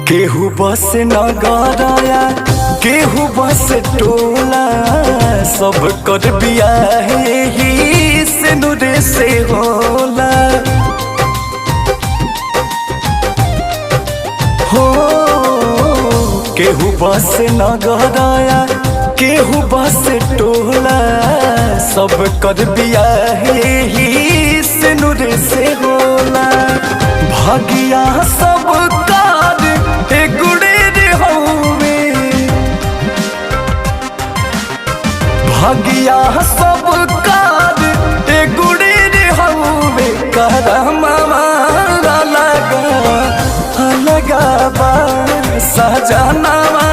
केहू बस नगरया केहू बस टोला सब कर बियाहे ही से नुरे से होला हो। केहू बस नगरया केहू बस टोला सब कर बियाहे ही से नुरे से होला। भागिया सब कार गुड़े रे होवे भागिया सब कार गुड़े रे होवे करमारा लगा लगा बा सजनावा